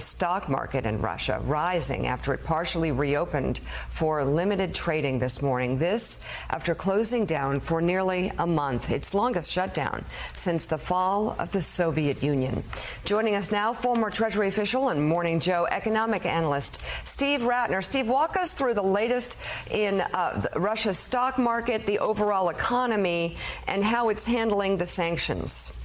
stock market in Russia rising after it partially reopened for limited trading this morning. This after closing down for nearly a month, its longest shutdown since the fall of the Soviet Union. Joining us now, former Treasury official and Morning Joe economic analyst Steve Rattner. Steve, walk us through the latest in Russia's stock market, the overall economy, and how it's handling the sanctions.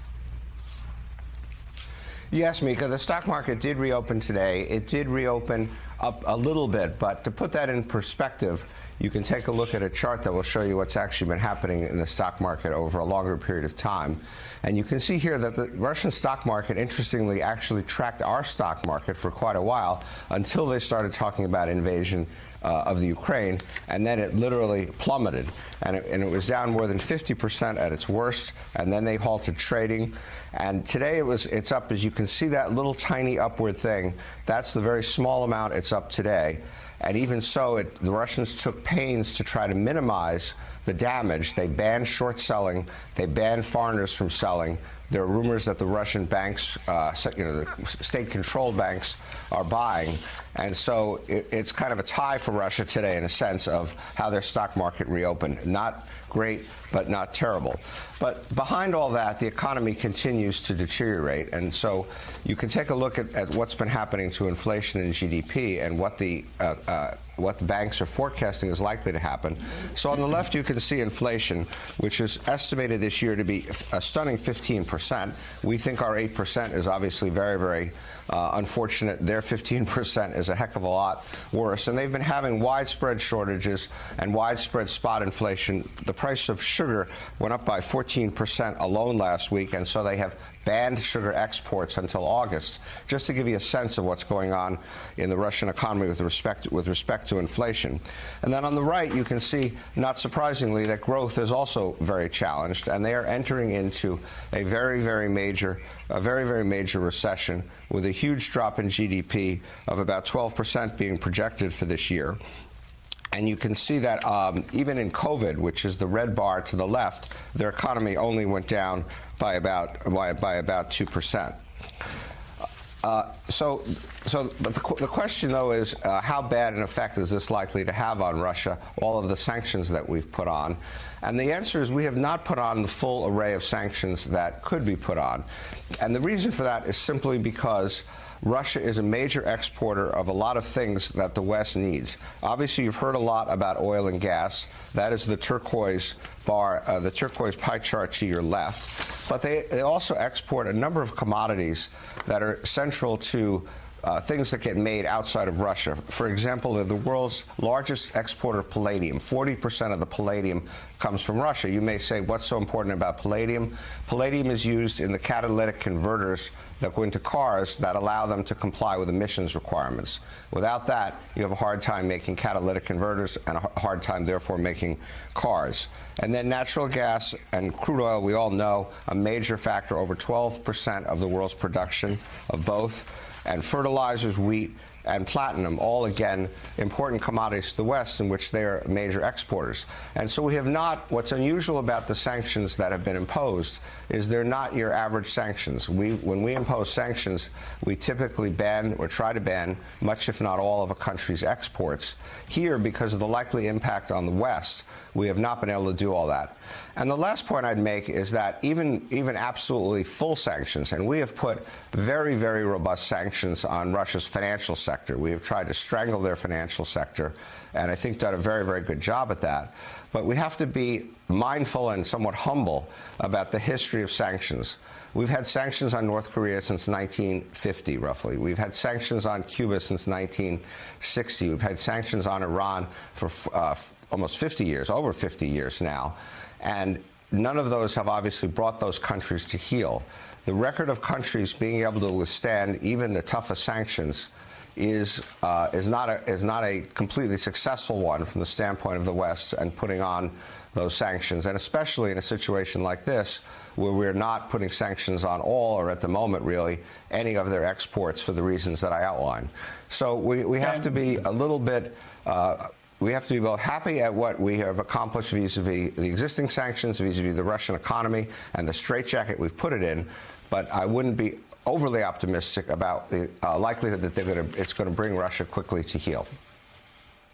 Yes, Mika, the stock market did reopen today. It did reopen up a little bit, but to put that in perspective, you can take a look at a chart that will show you what's actually been happening in the stock market over a longer period of time. And you can see here that the Russian stock market, interestingly, actually tracked our stock market for quite a while until they started talking about invasion of the Ukraine, and then it literally plummeted. And it was down more than 50% at its worst, and then they halted trading. And today it's up, as you can see, that little tiny upward thing. That's the very small amount it's up today. And even so, the Russians took pains to try to minimize the damage. They banned short selling. They banned foreigners from selling. There are rumors that the Russian banks, the state-controlled banks, are buying. And so it's kind of a tie for Russia today in a sense of how their stock market reopened. Not great, but not terrible. But behind all that, the economy continues to deteriorate. And so you can take a look at what's been happening to inflation and GDP and what the banks are forecasting is likely to happen. So on the left, you can see inflation, which is estimated this year to be a stunning 15%. We think our 8% is obviously very, very unfortunate. Their 15% is a heck of a lot worse. And they've been having widespread shortages and widespread spot inflation. The price of sugar went up by 14% alone last week, and so they have banned sugar exports until August, just to give you a sense of what's going on in the Russian economy with respect to inflation. And then on the right, you can see, not surprisingly, that growth is also very challenged, and they are entering into a very, very major recession with a huge drop in GDP of about 12% being projected for this year. And you can see that even in COVID, which is the red bar to the left, their economy only went down by about 2%. But the question, though, is how bad an effect is this likely to have on Russia, all of the sanctions that we've put on? And the answer is we have not put on the full array of sanctions that could be put on. And the reason for that is simply because Russia is a major exporter of a lot of things that the West needs. Obviously, you've heard a lot about oil and gas. That is the turquoise bar, the turquoise pie chart to your left. But they also export a number of commodities that are central to things that get made outside of Russia. For example, they're the world's largest exporter of palladium. 40% of the palladium comes from Russia. You may say, what's so important about palladium? Palladium is used in the catalytic converters that go into cars that allow them to comply with emissions requirements. Without that, you have a hard time making catalytic converters and a hard time, therefore, making cars. And then natural gas and crude oil, we all know, a major factor, over 12% of the world's production of both. And fertilizers, wheat, and platinum, all, again, important commodities to the West in which they are major exporters. And so we have not, what's unusual about the sanctions that have been imposed is they're not your average sanctions. When we impose sanctions, we typically ban or try to ban much, if not all, of a country's exports. Here, because of the likely impact on the West, we have not been able to do all that. And the last point I'd make is that even absolutely full sanctions, and we have put very, very robust sanctions on Russia's financial sector. We have tried to strangle their financial sector, and I think done a very, very good job at that. But we have to be mindful and somewhat humble about the history of sanctions. We've had sanctions on North Korea since 1950, roughly. We've had sanctions on Cuba since 1960. We've had sanctions on Iran for almost 50 years, over 50 years now. And none of those have obviously brought those countries to heel. The record of countries being able to withstand even the toughest sanctions is not a completely successful one from the standpoint of the West and putting on those sanctions, and especially in a situation like this, where we're not putting sanctions on all, or at the moment, really, any of their exports for the reasons that I outlined. So we have to be a little bit, we have to be both happy at what we have accomplished vis-a-vis the existing sanctions, vis-a-vis the Russian economy and the straitjacket we've put it in, but I wouldn't be overly optimistic about the likelihood that it's going to bring Russia quickly to heel.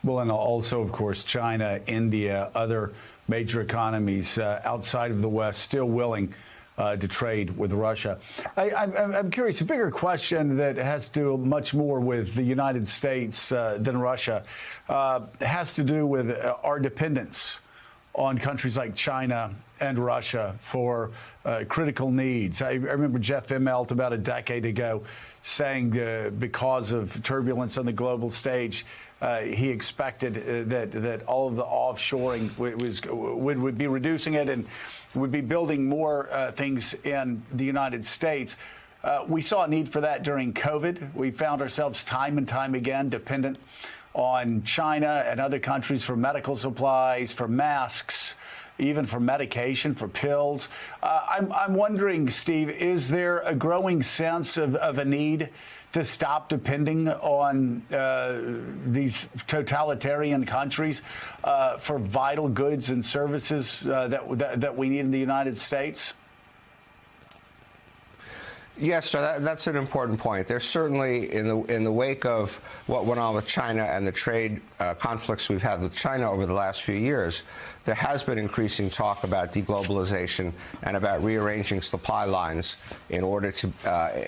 Well, and also, of course, China, India, other major economies outside of the West still willing to trade with Russia. I'm curious, a bigger question that has to do much more with the United States than Russia has to do with our dependence on countries like China and Russia for critical needs. I remember Jeff Immelt about a decade ago saying because of turbulence on the global stage, he expected that all of the offshoring would be reducing it and would be building more things in the United States. We saw a need for that during COVID. We found ourselves time and time again dependent on China and other countries for medical supplies, for masks, even for medication, for pills. I'm wondering, Steve, is there a growing sense of a need to stop depending on these totalitarian countries for vital goods and services that we need in the United States? Yes, so that's an important point. There's certainly, in the wake of what went on with China and the trade conflicts we've had with China over the last few years, there has been increasing talk about deglobalization and about rearranging supply lines in order to,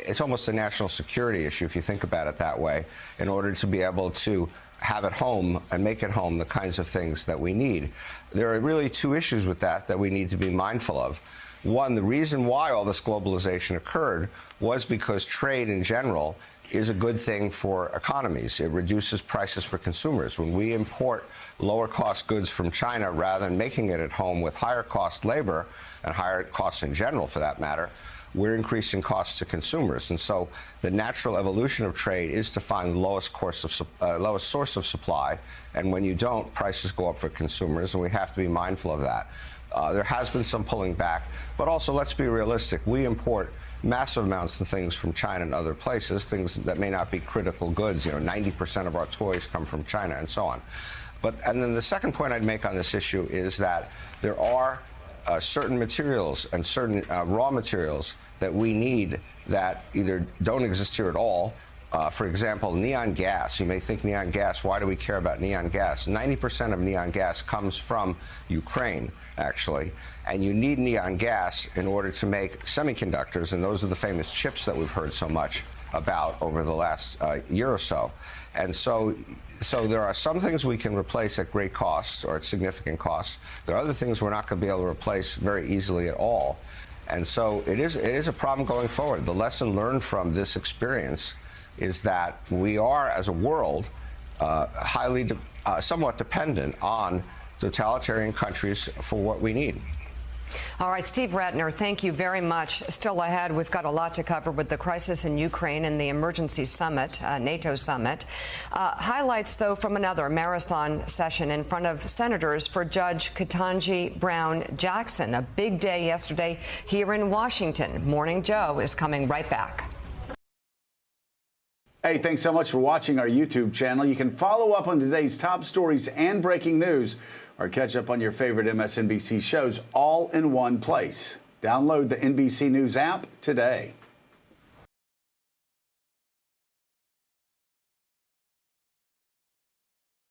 it's almost a national security issue if you think about it that way, in order to be able to have at home and make at home the kinds of things that we need. There are really two issues with that we need to be mindful of. One, the reason why all this globalization occurred was because trade in general is a good thing for economies. It reduces prices for consumers. When we import lower cost goods from China rather than making it at home with higher cost labor and higher costs in general for that matter, we're increasing costs to consumers. And so the natural evolution of trade is to find the lowest source of supply. And when you don't, prices go up for consumers, and we have to be mindful of that. There has been some pulling back, but also let's be realistic. We import massive amounts of things from China and other places, things that may not be critical goods. 90% of our toys come from China and so on. And then the second point I'd make on this issue is that there are certain materials and certain raw materials that we need that either don't exist here at all. For example, neon gas. You may think neon gas, why do we care about neon gas? 90% of neon gas comes from Ukraine, actually. And you need neon gas in order to make semiconductors, and those are the famous chips that we've heard so much about over the last year or so. And so there are some things we can replace at great costs or at significant costs. There are other things we're not going to be able to replace very easily at all. And so it is a problem going forward. The lesson learned from this experience is that we are, as a world, somewhat dependent on totalitarian countries for what we need. All right, Steve Rattner, thank you very much. Still ahead, we've got a lot to cover with the crisis in Ukraine and the emergency summit, NATO summit. Highlights, though, from another marathon session in front of senators for Judge Ketanji Brown Jackson. A big day yesterday here in Washington. Morning Joe is coming right back. Hey, thanks so much for watching our YouTube channel. You can follow up on today's top stories and breaking news, or catch up on your favorite MSNBC shows all in one place. Download the NBC News app today.